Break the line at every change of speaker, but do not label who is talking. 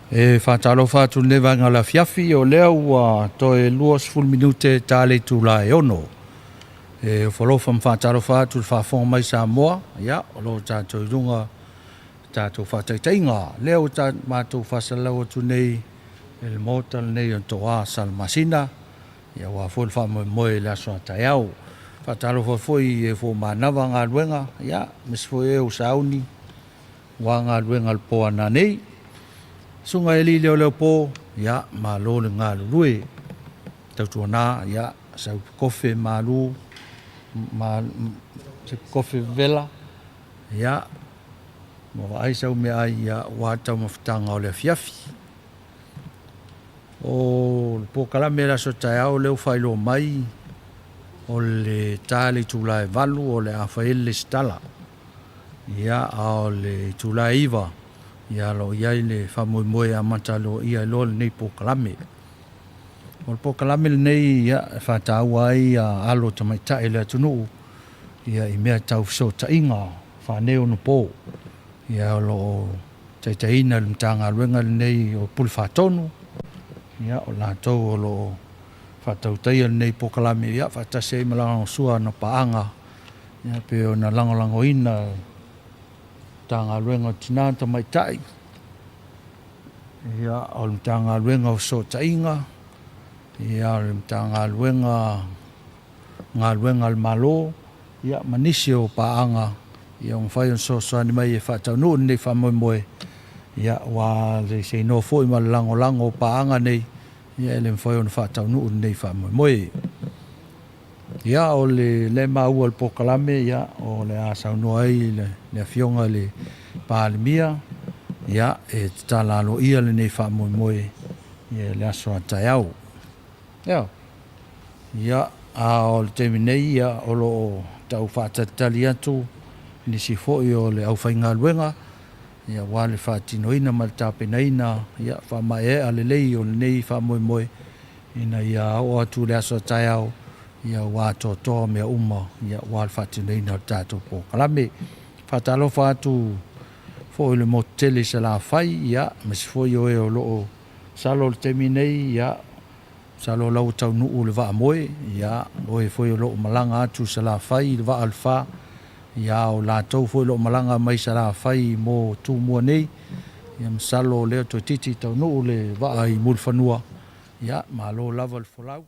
E whātalo whātu newa ngā la fiafi o lea ua toe 20 minute tāle tu la e ono. E o whalofa mwhātalo whātu whāwhonga mai sa moa, ia, o lo tātou runga tātou whātaitainga. Lea o tātou mātou whasalau atu nei, e le mōtal nei on toa salmasina, ia ua whol whamoe moe la soa tai au. Whātalo whawhoi e whō mānawa ngā ruenga, ia, misfoi e o sauni, wā ngā ruenga alpoa nā nei. Sunga e li leo leo po, ia, ma lo le ngā lurue. Tautua nā, ia, sau kofe malu, se kofe vela, ia, mo ai sau me ai, ia, wātau mawhitanga o le fiafi. O le po kalame la so tai au leo whailo mai, o le tāle tūlai valu, o le awhaele stala. Ia, o le tūlai iwa. Ia lo iai le whamoe moe a matalo ia lo le nei pokalame. O le pokalame le nei ia whatau ai a alo tamaitai le atunu. Ia I mea tau so ta inga whaneo no po. Ia lo taitaina le mtanga ruenga le nei o puli whatonu. Ia o lātou o lo whatau taia le nei pokalame ia whatase malanga sua na paanga. Ia pe o na langolango ina tanga ruenga tina tamaitai. Ia o le tanga ruenga o so tainga. Ia o le tanga ruenga ngā ruenga al malo. Ia manisi o paanga. Ia o mwhai on so soani mai e whatau nuu nei whamoe moe. Ia wa le se no fo ima lango lango paanga nei. Ia le mwhai on whatau nuu nei whamoe moe. Ia o le maua le pokalame, ia o le asau noa ai le fionga le pālimia, ia e tālalo ia le nei whamoe moe, ia le asoa tai au. Ia a o le temi nei, ia o lo tau whātatali atu, nisi foi o le au whainga luenga, ia wale whātinoina ma le tāpenaina, ia whamae a le lei o le nei whamoe moe, ina ia o atu le asoa tai au, ia wā tō mea uma, ia wā le whatinei na tātou po kalame. Whatalo whātu fo le motele sa la whai, ia, mas fo i oe o loo salo le temi nei, ia, salo lau tau nuu le waa moe, ia, oe fo i o loo malanga atu sa la whai, le waa alfa, ia, o lātou fo i loo malanga mai sa la whai mo tū mua nei, ia, masalo leo to titi tau nuu le waa I mulfanua, ia, ma lo lava le folau.